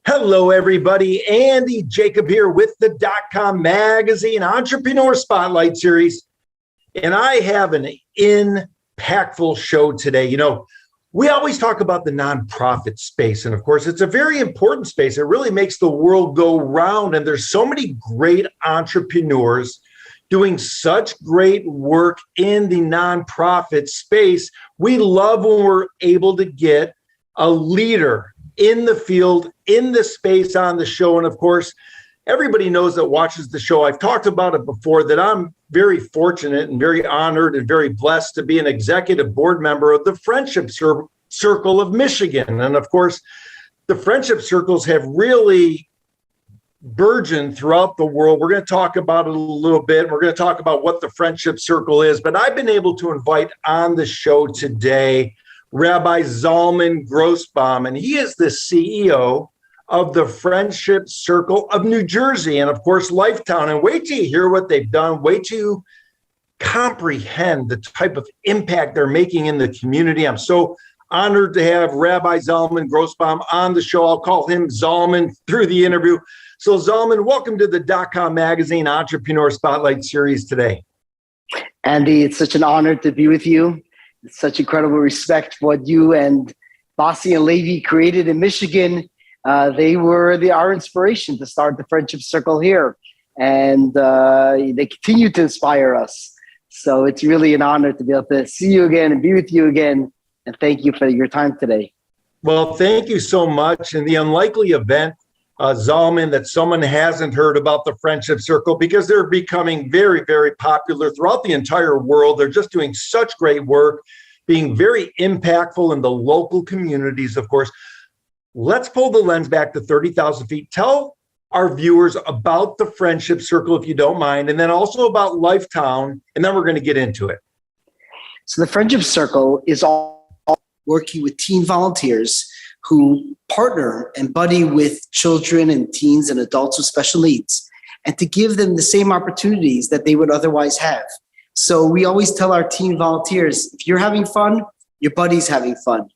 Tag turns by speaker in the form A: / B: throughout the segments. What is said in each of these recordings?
A: Hello, everybody. Andy Jacob here with the DotCom Magazine Entrepreneur Spotlight Series. And I have an impactful show today. You know, we always talk about the nonprofit space. And of course, it's a very important space. It really makes the world go round. And there's so many great entrepreneurs doing such great work in the nonprofit space. We love when we're able to get a leader in the field, in the space on the show. And of course, everybody knows that watches the show. I've talked about it before that I'm very fortunate and very honored and very blessed to be an executive board member of the Friendship Circle of Michigan. And of course, the friendship circles have really burgeoned throughout the world. We're going to talk about it a little bit. We're going to talk about what the Friendship Circle is, but I've been able to invite on the show today Rabbi Zalman Grossbaum, and he is the CEO of the Friendship Circle of New Jersey, and of course, LifeTown. And wait till you hear what they've done. Wait till you comprehend the type of impact they're making in the community. I'm so honored to have Rabbi Zalman Grossbaum on the show. I'll call him Zalman through the interview. So Zalman, welcome to the DotCom Magazine Entrepreneur Spotlight Series today.
B: Andy, it's such an honor to be with you. It's such incredible respect for what you and Basi and Levy created in Michigan. They were our inspiration to start the Friendship Circle here. And they continue to inspire us. So it's really an honor to be able to see you again and be with you again. And thank you for your time today.
A: Well, thank you so much. In the unlikely event, Zalman, that someone hasn't heard about the Friendship Circle, because they're becoming very, very popular throughout the entire world. They're just doing such great work, being very impactful in the local communities, of course. Let's pull the lens back to 30,000 feet. Tell our viewers about the Friendship Circle, if you don't mind, and then also about LifeTown, and then we're going to get into it.
B: So the Friendship Circle is all working with teen volunteers who partner and buddy with children and teens and adults with special needs, and to give them the same opportunities that they would otherwise have. So we always tell our teen volunteers, if you're having fun, your buddy's having fun.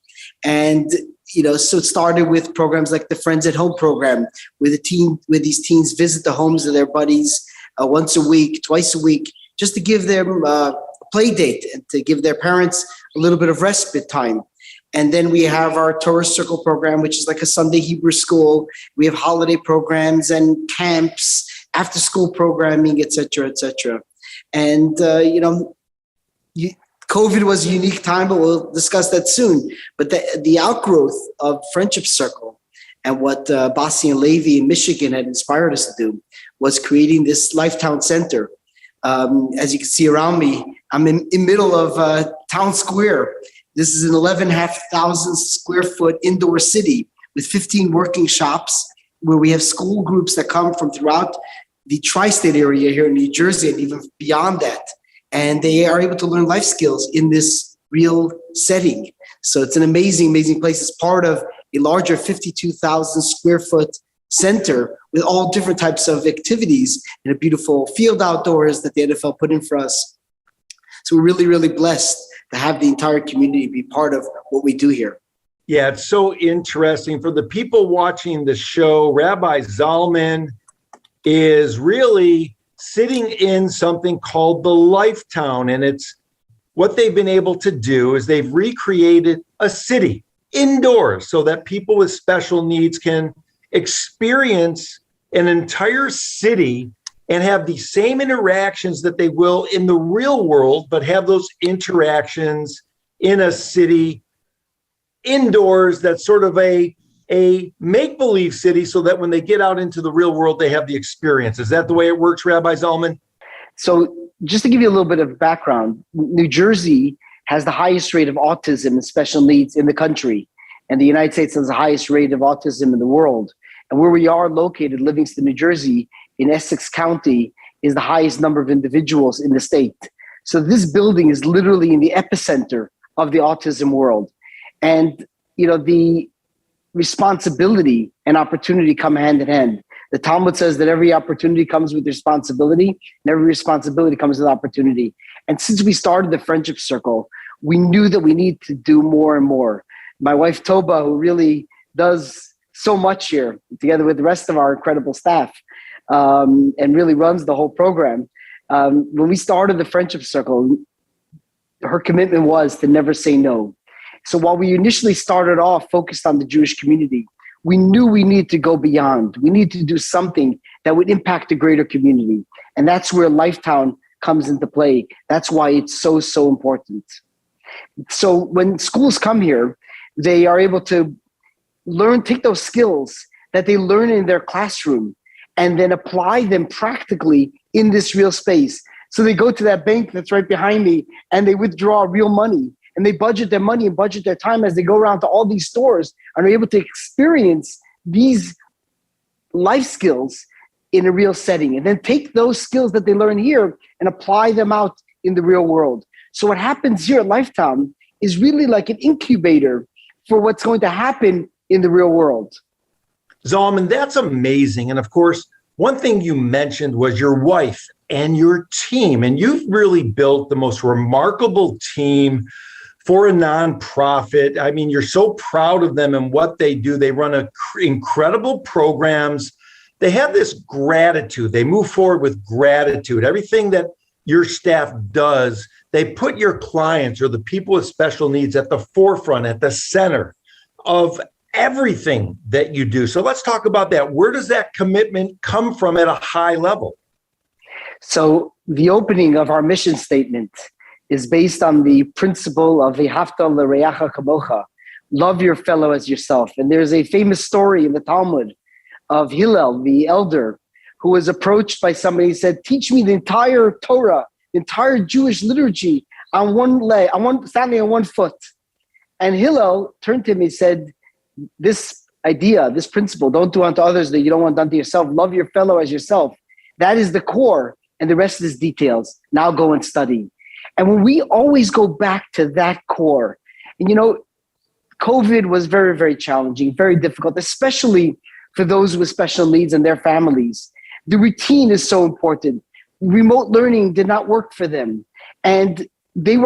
B: And so it started with programs like the Friends at Home program, where these teens visit the homes of their buddies once a week, twice a week, just to give them a play date and to give their parents a little bit of respite time. And then we have our Tourist Circle program, which is like a Sunday Hebrew school. We have holiday programs and camps, after school programming, et cetera, et cetera. And, COVID was a unique time, but we'll discuss that soon. But the outgrowth of Friendship Circle and what Basi and Levy in Michigan had inspired us to do was creating this LifeTown Center. As you can see around me, I'm in middle of Town Square. This is an 11,500 square foot indoor city with 15 working shops, where we have school groups that come from throughout the tri-state area here in New Jersey and even beyond that. And they are able to learn life skills in this real setting. So it's an amazing, amazing place. It's part of a larger 52,000 square foot center with all different types of activities and a beautiful field outdoors that the NFL put in for us. So we're really, really blessed to have the entire community be part of what we do here.
A: Yeah, it's so interesting. For the people watching the show, Rabbi Zalman is really sitting in something called the LifeTown. And it's what they've been able to do is they've recreated a city indoors so that people with special needs can experience an entire city and have the same interactions that they will in the real world, but have those interactions in a city indoors. That's sort of a make-believe city, so that when they get out into the real world, they have the experience. Is that the way it works, Rabbi Zalman?
B: So just to give you a little bit of background, New Jersey has the highest rate of autism and special needs in the country. And the United States has the highest rate of autism in the world. And where we are located, Livingston, New Jersey, in Essex County, is the highest number of individuals in the state. So this building is literally in the epicenter of the autism world. And, the responsibility and opportunity come hand in hand. The Talmud says that every opportunity comes with responsibility, and every responsibility comes with opportunity. And since we started the friendship circle, we knew that we need to do more and more. My wife, Toba, who really does so much here, together with the rest of our incredible staff, and really runs the whole program. When we started the friendship circle, her commitment was to never say no. So while we initially started off focused on the Jewish community, we knew we needed to go beyond. We need to do something that would impact the greater community. And that's where LifeTown comes into play. That's why it's so, so important. So when schools come here, they are able to take those skills that they learn in their classroom and then apply them practically in this real space. So they go to that bank that's right behind me and they withdraw real money, and they budget their money and budget their time as they go around to all these stores and are able to experience these life skills in a real setting, and then take those skills that they learn here and apply them out in the real world. So what happens here at LifeTown is really like an incubator for what's going to happen in the real world.
A: Zalman, that's amazing. And of course, one thing you mentioned was your wife and your team. And you've really built the most remarkable team for a nonprofit. I mean, you're so proud of them and what they do. They run incredible programs. They have this gratitude. They move forward with gratitude. Everything that your staff does, they put your clients or the people with special needs at the forefront, at the center of everything that you do. So let's talk about that. Where does that commitment come from at a high level?
B: So the opening of our mission statement is based on the principle of V'ahavta l'reacha kamocha, love your fellow as yourself. And there's a famous story in the Talmud of Hillel, the elder, who was approached by somebody who said, teach me the entire Torah, the entire Jewish liturgy on one leg, standing on one foot. And Hillel turned to him and said, this idea, this principle, don't do unto others that you don't want done to yourself. Love your fellow as yourself. That is the core, and the rest is details. Now go and study. And when we always go back to that core, and COVID was very, very challenging, very difficult, especially for those with special needs and their families. The routine is so important. Remote learning did not work for them, and they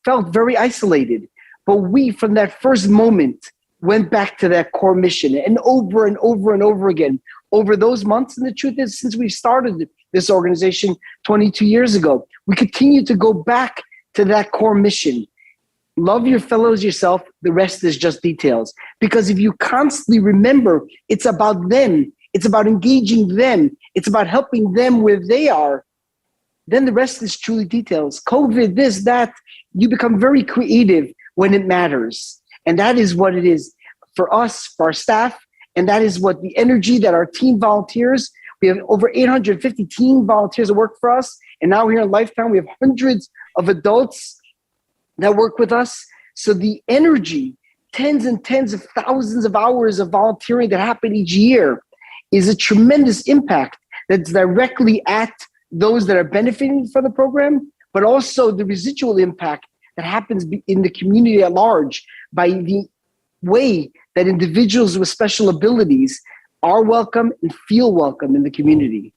B: felt very isolated. But we, from that first moment, went back to that core mission, and over and over and over again over those months. And the truth is, since we started this organization 22 years ago, we continue to go back to that core mission. Love your fellows yourself. The rest is just details. Because if you constantly remember, it's about them, it's about engaging them, it's about helping them where they are, then the rest is truly details. COVID, this, that, you become very creative when it matters. And that is what it is for us, for our staff. And that is what the energy that our team volunteers, we have over 850 team volunteers that work for us. And now here in LifeTown, we have hundreds of adults that work with us. So the energy, tens and tens of thousands of hours of volunteering that happen each year is a tremendous impact that's directly at those that are benefiting from the program, but also the residual impact that happens in the community at large by the way that individuals with special abilities are welcome and feel welcome in the community.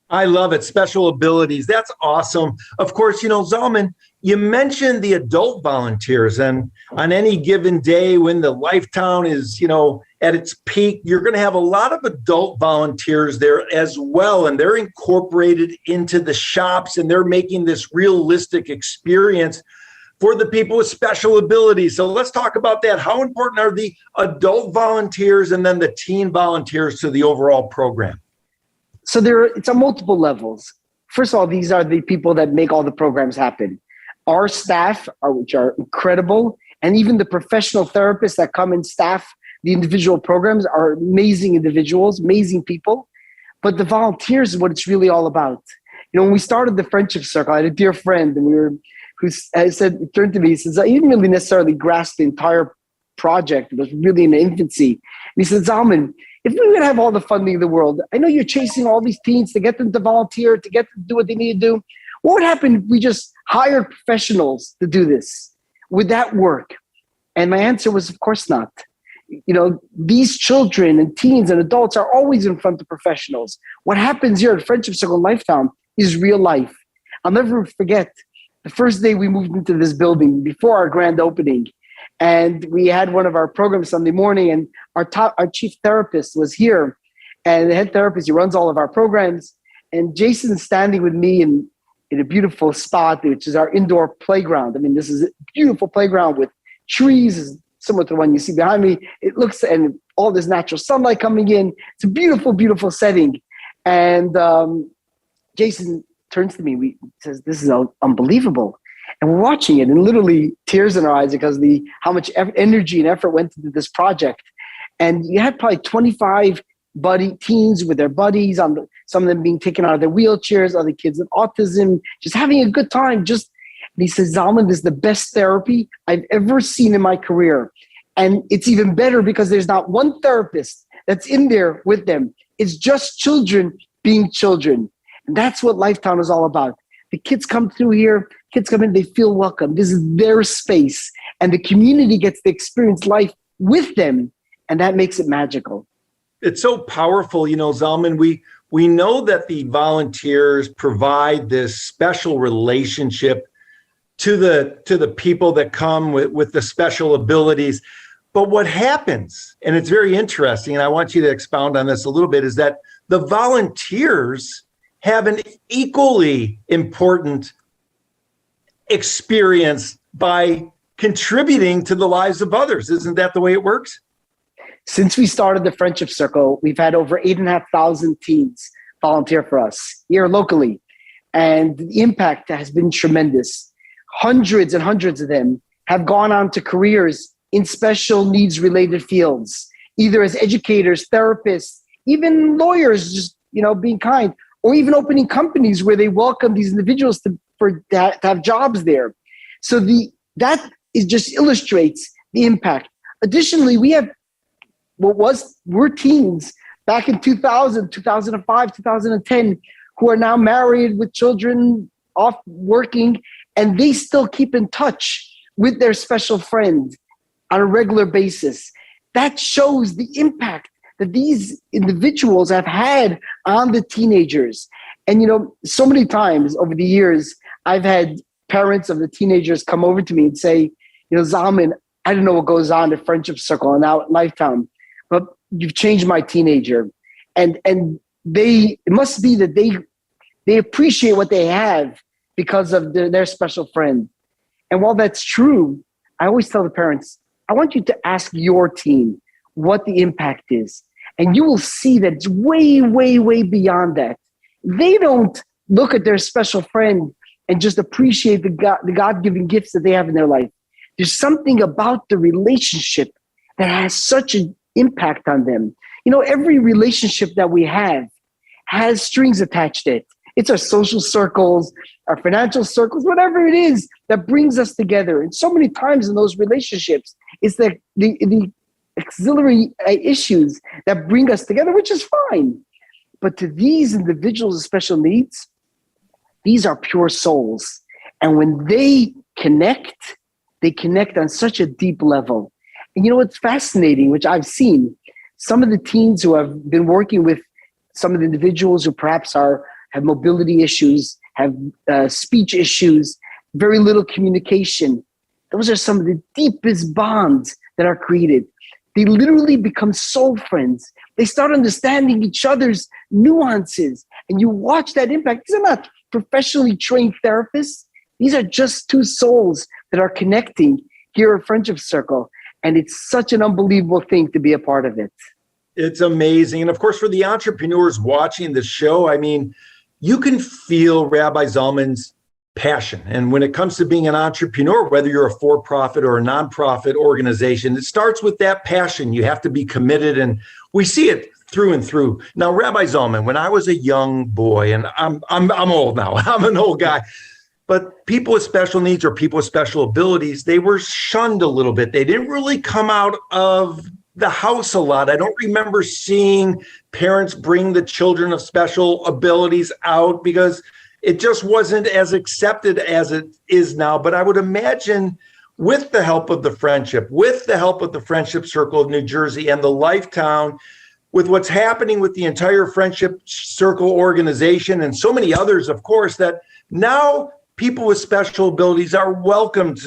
A: I love it. Special abilities. That's awesome. Of course, Zalman, you mentioned the adult volunteers, and on any given day when the LifeTown is, at its peak, you're going to have a lot of adult volunteers there as well. And they're incorporated into the shops, and they're making this realistic experience for the people with special abilities. So let's talk about that. How important are the adult volunteers and then the teen volunteers to the overall program?
B: So it's on multiple levels. First of all, these are the people that make all the programs happen. Our staff, which are incredible, and even the professional therapists that come and staff the individual programs are amazing individuals, amazing people. But the volunteers is what it's really all about. When we started the friendship circle, I had a dear friend, and turned to me, he says, I didn't really necessarily grasp the entire project. It was really in the infancy. And he said, Zalman, if we would have all the funding in the world, I know you're chasing all these teens to get them to volunteer, to get them to do what they need to do. What would happen if we just hired professionals to do this? Would that work? And my answer was, of course not. these children and teens and adults are always in front of professionals. What happens here at Friendship Circle in LifeTown is real life. I'll never forget the first day we moved into this building before our grand opening. And we had one of our programs Sunday morning, and our chief therapist was here. And the head therapist, he runs all of our programs. And Jason's standing with me in a beautiful spot, which is our indoor playground. I mean, this is a beautiful playground with trees, similar to the one you see behind me. It looks, and all this natural sunlight coming in. It's a beautiful, beautiful setting. And Jason turns to me, says, "This is unbelievable." And we're watching it, and literally tears in our eyes because how much energy and effort went into this project. And you had probably 25 teens with their buddies, some of them being taken out of their wheelchairs, other kids with autism, just having a good time. And he says, "Zalman, this is the best therapy I've ever seen in my career. And it's even better because there's not one therapist that's in there with them. It's just children being children." And that's what LifeTown is all about. The kids come through here, kids come in, they feel welcome. This is their space. And the community gets to experience life with them. And that makes it magical.
A: It's so powerful. Zalman, we know that the volunteers provide this special relationship to the people that come with the special abilities. But what happens, and it's very interesting, and I want you to expound on this a little bit, is that the volunteers have an equally important experience by contributing to the lives of others. Isn't that the way it works?
B: Since we started the Friendship Circle, we've had over 8,500 teens volunteer for us here locally. And the impact has been tremendous. Hundreds and hundreds of them have gone on to careers in special needs related fields, either as educators, therapists, even lawyers, just being kind, or even opening companies where they welcome these individuals to have jobs there. So that just illustrates the impact. Additionally, we have we're teens back in 2000, 2005, 2010, who are now married with children, off working, and they still keep in touch with their special friend on a regular basis. That shows the impact that these individuals have had on the teenagers. And, so many times over the years, I've had parents of the teenagers come over to me and say, "Zalman, I don't know what goes on at Friendship Circle and now at LifeTown, but you've changed my teenager." And it must be that they appreciate what they have because of their special friend. And while that's true, I always tell the parents, I want you to ask your teen what the impact is. And you will see that it's way, way, way beyond that. They don't look at their special friend and just appreciate the God-given gifts that they have in their life. There's something about the relationship that has such an impact on them. Every relationship that we have has strings attached to it. It's our social circles, our financial circles, whatever it is that brings us together. And so many times in those relationships, it's the auxiliary issues that bring us together, which is fine. But to these individuals with special needs, these are pure souls. And when they connect on such a deep level. And what's fascinating, which I've seen, some of the teens who have been working with some of the individuals who perhaps have mobility issues, have speech issues, very little communication. Those are some of the deepest bonds that are created. They literally become soul friends. They start understanding each other's nuances. And you watch that impact. These are not professionally trained therapists. These are just two souls that are connecting here at Friendship Circle. And it's such an unbelievable thing to be a part of it.
A: It's amazing. And of course, for the entrepreneurs watching the show, I mean, you can feel Rabbi Zalman's passion. And when it comes to being an entrepreneur, whether you're a for-profit or a nonprofit organization, it starts with that passion. You have to be committed, and we see it through and through. Now, Rabbi Zalman, when I was a young boy, and I'm old now, I'm an old guy, but people with special needs or people with special abilities, they were shunned a little bit. They didn't really come out of the house a lot. I don't remember seeing parents bring the children of special abilities out because it just wasn't as accepted as it is now. But I would imagine with the help of the Friendship, with the help of the Friendship Circle of New Jersey and the LifeTown, with what's happening with the entire Friendship Circle organization and so many others, of course, that now people with special abilities are welcomed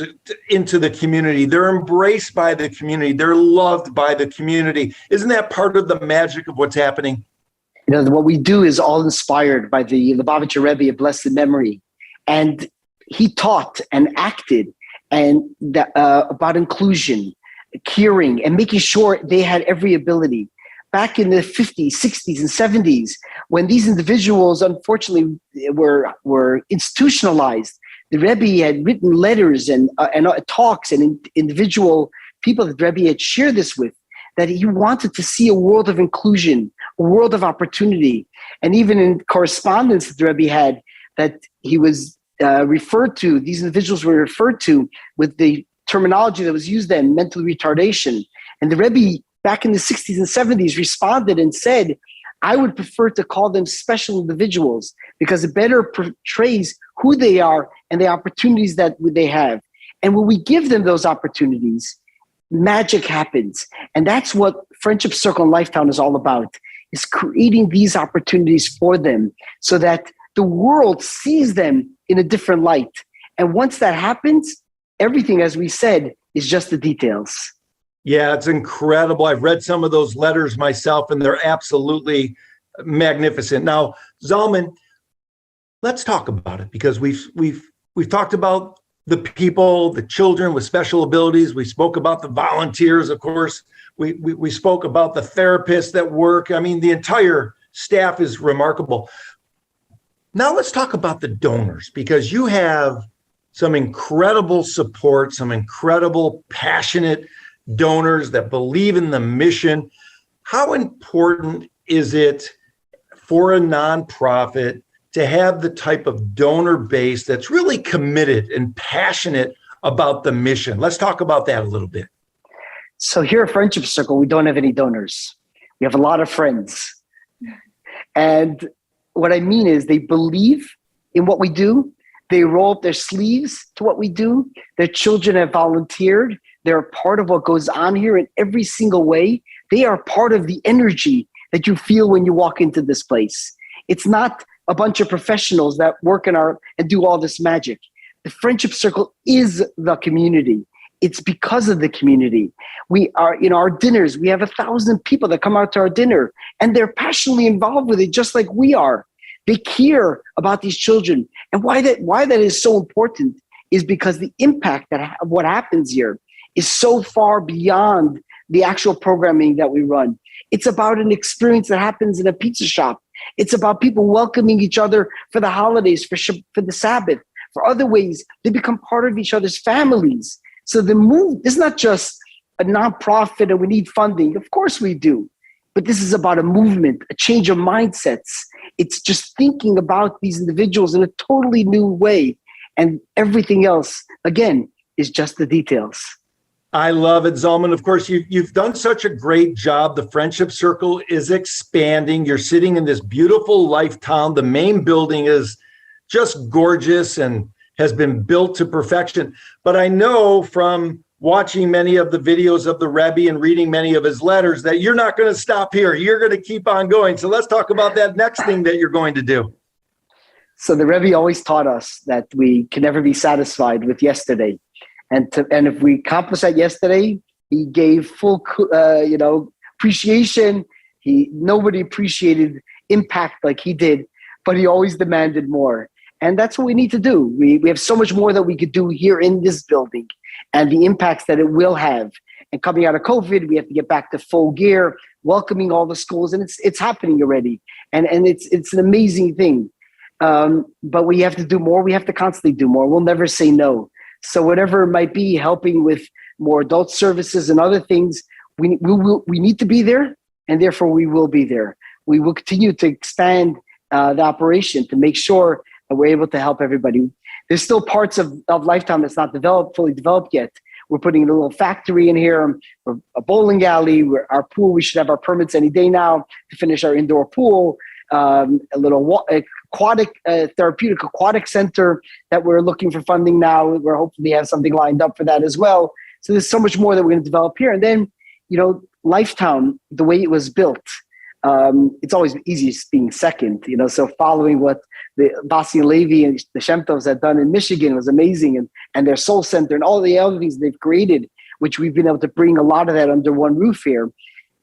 A: into the community. They're embraced by the community. They're loved by the community. Isn't that part of the magic of what's happening?
B: You know, what we do is all inspired by the Lubavitcher Rebbe of blessed memory. And he taught and acted about inclusion, caring, and making sure they had every ability. Back in the 50s, 60s, and 70s, when these individuals, unfortunately, were institutionalized, the Rebbe had written letters and talks and individual people that the Rebbe had shared this with, that he wanted to see a world of inclusion, a world of opportunity. And even in correspondence that the Rebbe had, that he was referred to, these individuals were referred to with the terminology that was used then, mental retardation. And the Rebbe, back in the 60s and 70s, responded and said, I would prefer to call them special individuals because it better portrays who they are and the opportunities that they have. And when we give them those opportunities, magic happens. And that's what Friendship Circle and LifeTown is all about, is creating these opportunities for them so that the world sees them in a different light. And once that happens, everything, as we said, is just the details.
A: Yeah, it's incredible. I've read some of those letters myself, and they're absolutely magnificent. Now, Zalman, let's talk about it, because we've talked about the people, the children with special abilities. We spoke about the volunteers, of course. We spoke about the therapists that work. I mean, the entire staff is remarkable. Now let's talk about the donors, because you have some incredible support, some incredible, passionate donors that believe in the mission. How important is it for a nonprofit to have the type of donor base that's really committed and passionate about the mission? Let's talk about that a little bit.
B: So here at Friendship Circle, we don't have any donors. We have a lot of friends. And what I mean is they believe in what we do. They roll up their sleeves to what we do. Their children have volunteered. They're a part of what goes on here in every single way. They are part of the energy that you feel when you walk into this place. It's not a bunch of professionals that work and do all this magic. The Friendship Circle is the community. It's because of the community. We are, our dinners, we have 1,000 people that come out to our dinner, and they're passionately involved with it, just like we are. They care about these children. And why that is so important is because the impact of what happens here is so far beyond the actual programming that we run. It's about an experience that happens in a pizza shop. It's about people welcoming each other for the holidays, for the Sabbath, for other ways. They become part of each other's families. So the move is not just a nonprofit and we need funding. Of course we do. But this is about a movement, a change of mindsets. It's just thinking about these individuals in a totally new way. And everything else, again, is just the details.
A: I love it, Zalman. Of course, you've done such a great job. The Friendship Circle is expanding. You're sitting in this beautiful LifeTown. The main building is just gorgeous and has been built to perfection. But I know from watching many of the videos of the Rebbe and reading many of his letters that you're not going to stop here. You're going to keep on going. So let's talk about that next thing that you're going to do.
B: So the Rebbe always taught us that we can never be satisfied with yesterday. And if we accomplished that yesterday, he gave full, appreciation. Nobody appreciated impact like he did, but he always demanded more. And that's what we need to do. We have so much more that we could do here in this building and the impacts that it will have. And coming out of COVID, we have to get back to full gear, welcoming all the schools, and it's happening already. And it's an amazing thing. But we have to do more. We have to constantly do more. We'll never say no. So whatever it might be, helping with more adult services and other things, we need to be there, and therefore we will be there. We will continue to expand the operation to make sure that we're able to help everybody. There's still parts of LifeTown that's not fully developed yet. We're putting a little factory in here, a bowling alley, our pool. We should have our permits any day now to finish our indoor pool, a therapeutic aquatic center that we're looking for funding now. We're hopefully have something lined up for that as well. So there's so much more that we're going to develop here. And then, LifeTown, the way it was built, it's always easiest being second, so following what the Basi and Levi and the Shem Tovs had done in Michigan was amazing, and their soul center and all the other things they've created, which we've been able to bring a lot of that under one roof here.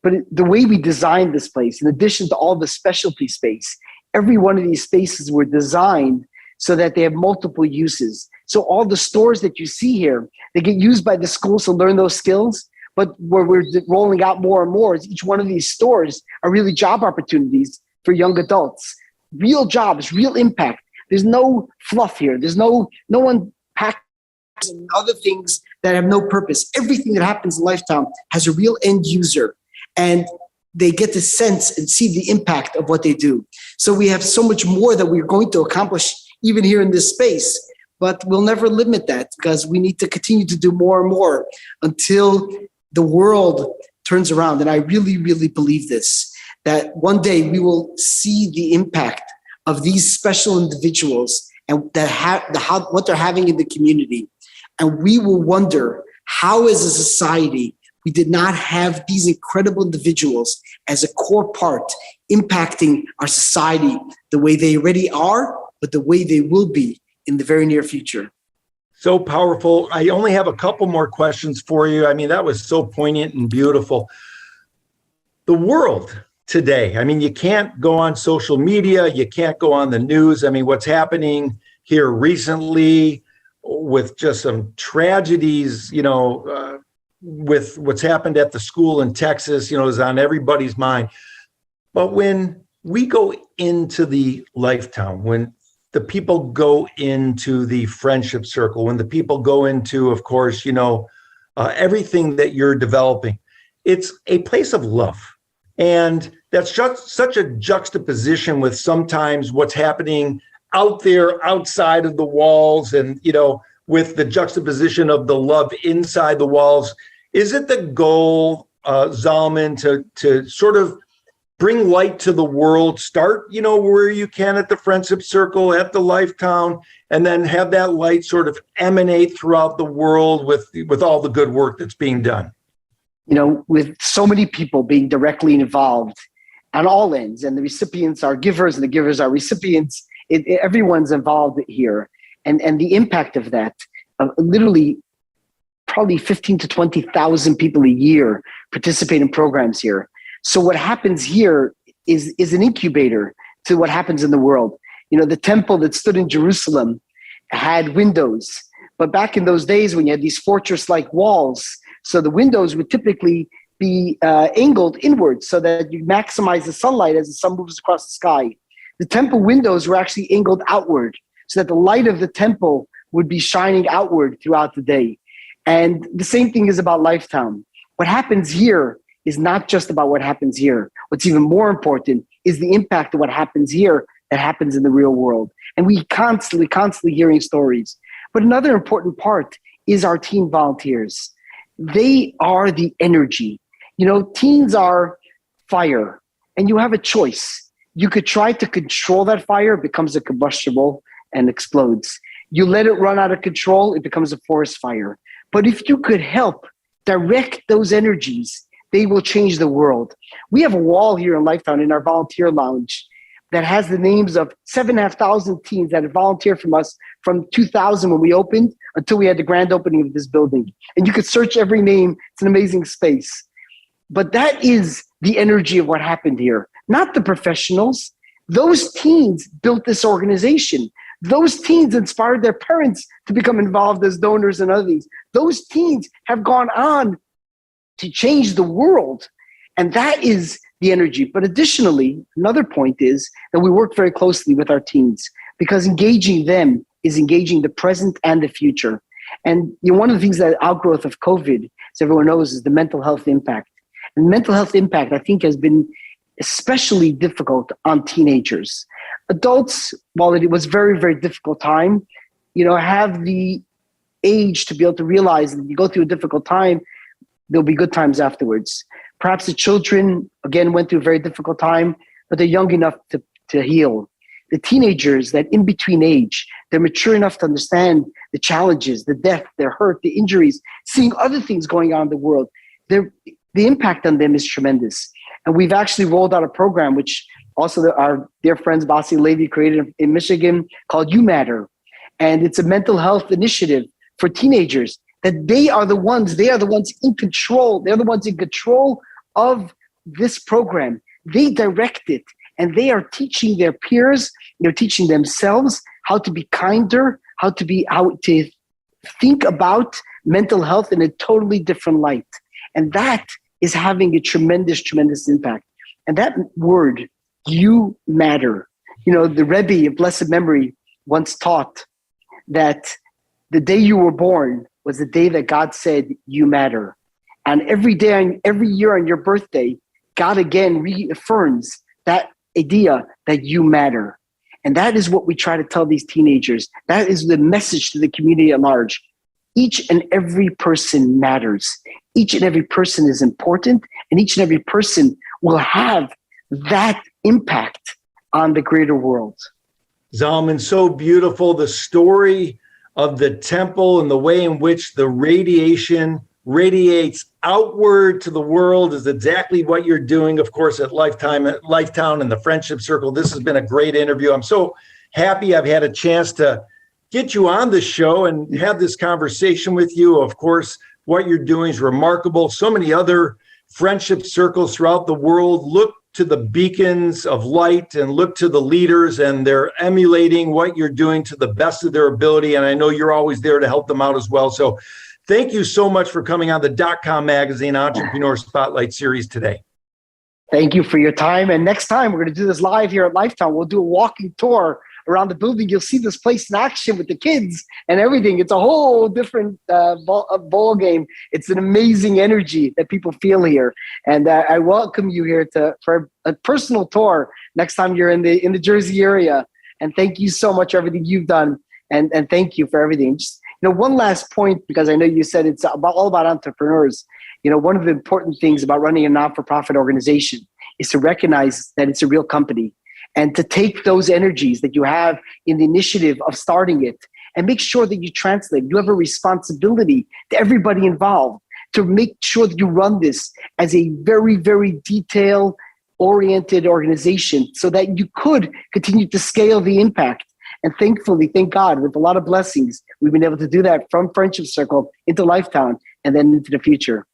B: But the way we designed this place, in addition to all the specialty space, every one of these spaces were designed so that they have multiple uses. So all the stores that you see here, they get used by the schools to learn those skills. But where we're rolling out more and more is each one of these stores are really job opportunities for young adults. Real jobs, real impact. There's no fluff here. There's no one packed and other things that have no purpose. Everything that happens in LifeTown has a real end user, and they get to sense and see the impact of what they do. So we have so much more that we're going to accomplish even here in this space, but we'll never limit that because we need to continue to do more and more until the world turns around. And I really, really believe this, that one day we will see the impact of these special individuals and what they're having in the community. And we will wonder how as a society, we did not have these incredible individuals as a core part impacting our society the way they already are, but the way they will be in the very near future.
A: So powerful. I only have a couple more questions for you. I mean, that was so poignant and beautiful. The world today, I mean, you can't go on social media, you can't go on the news. I mean, what's happening here recently with just some tragedies, with what's happened at the school in Texas, is on everybody's mind. But when we go into the LifeTown, when the people go into the friendship circle, when the people go into, of course, everything that you're developing, it's a place of love. And that's just such a juxtaposition with sometimes what's happening out there outside of the walls and, with the juxtaposition of the love inside the walls. Is it the goal, Zalman, to sort of bring light to the world, start, where you can at the friendship circle, at the LifeTown, and then have that light sort of emanate throughout the world with all the good work that's being done?
B: With so many people being directly involved on all ends, and the recipients are givers and the givers are recipients, everyone's involved here. And the impact of that, literally probably 15 to 20,000 people a year participate in programs here. So what happens here is an incubator to what happens in the world. The temple that stood in Jerusalem had windows, but back in those days when you had these fortress-like walls, so the windows would typically be angled inwards so that you maximize the sunlight as the sun moves across the sky. The temple windows were actually angled outward so that the light of the temple would be shining outward throughout the day. And the same thing is about LifeTown. What happens here is not just about what happens here. What's even more important is the impact of what happens here that happens in the real world. And we constantly hearing stories. But another important part is our teen volunteers. They are the energy. Teens are fire, and you have a choice. You could try to control that fire, it becomes a combustible and explodes. You let it run out of control, it becomes a forest fire. But if you could help direct those energies, they will change the world. We have a wall here in LifeTown in our volunteer lounge that has the names of 7,500 teens that have volunteered from us from 2000 when we opened until we had the grand opening of this building. And you could search every name. It's an amazing space. But that is the energy of what happened here, not the professionals. Those teens built this organization. Those teens inspired their parents to become involved as donors and other things. Those teens have gone on to change the world. And that is the energy. But additionally, another point is that we work very closely with our teens because engaging them is engaging the present and the future. And one of the things that outgrowth of COVID, as everyone knows, is the mental health impact. And mental health impact, I think, has been especially difficult on teenagers. Adults, while it was a very, very difficult time, have the age to be able to realize that if you go through a difficult time, there'll be good times afterwards. Perhaps the children, again, went through a very difficult time, but they're young enough to heal. the teenagers, that in-between age, they're mature enough to understand the challenges, the death, the hurt, the injuries, seeing other things going on in the world. The impact on them is tremendous. And we've actually rolled out a program, which also our dear friends, Basi and Levy, created in Michigan, called You Matter. And it's a mental health initiative for teenagers, that they are the ones in control. They're the ones in control of this program. They direct it, and they are teaching their peers, they're teaching themselves how to be kinder, how to think about mental health in a totally different light. And that is having a tremendous, tremendous impact. And that word, you matter. The Rebbe of blessed memory once taught that the day you were born was the day that God said, you matter. And every day, every year on your birthday, God again reaffirms that idea that you matter. And that is what we try to tell these teenagers. That is the message to the community at large. Each and every person matters. Each and every person is important, and each and every person will have that impact on the greater world.
A: Zalman, so beautiful. The story of the temple and the way in which the radiation radiates outward to the world is exactly what you're doing, of course, at LifeTown and the Friendship Circle. This has been a great interview. I'm so happy I've had a chance to get you on the show and have this conversation with you. Of course, what you're doing is remarkable. So many other friendship circles throughout the world look to the beacons of light and look to the leaders, and they're emulating what you're doing to the best of their ability. And I know you're always there to help them out as well. So thank you so much for coming on the .com Magazine Entrepreneur Spotlight Series today.
B: Thank you for your time. And next time, we're going to do this live here at LifeTown. We'll do a walking tour around the building. You'll see this place in action with the kids and everything. It's a whole different ball game. It's an amazing energy that people feel here. And I welcome you here for a personal tour next time you're in the Jersey area. And thank you so much for everything you've done. And thank you for everything. Just, one last point, because I know you said it's all about entrepreneurs. One of the important things about running a non-for-profit organization is to recognize that it's a real company, and to take those energies that you have in the initiative of starting it and make sure that you translate. You have a responsibility to everybody involved to make sure that you run this as a very, very detail-oriented organization so that you could continue to scale the impact. And thankfully, thank God, with a lot of blessings, we've been able to do that from Friendship Circle into LifeTown and then into the future.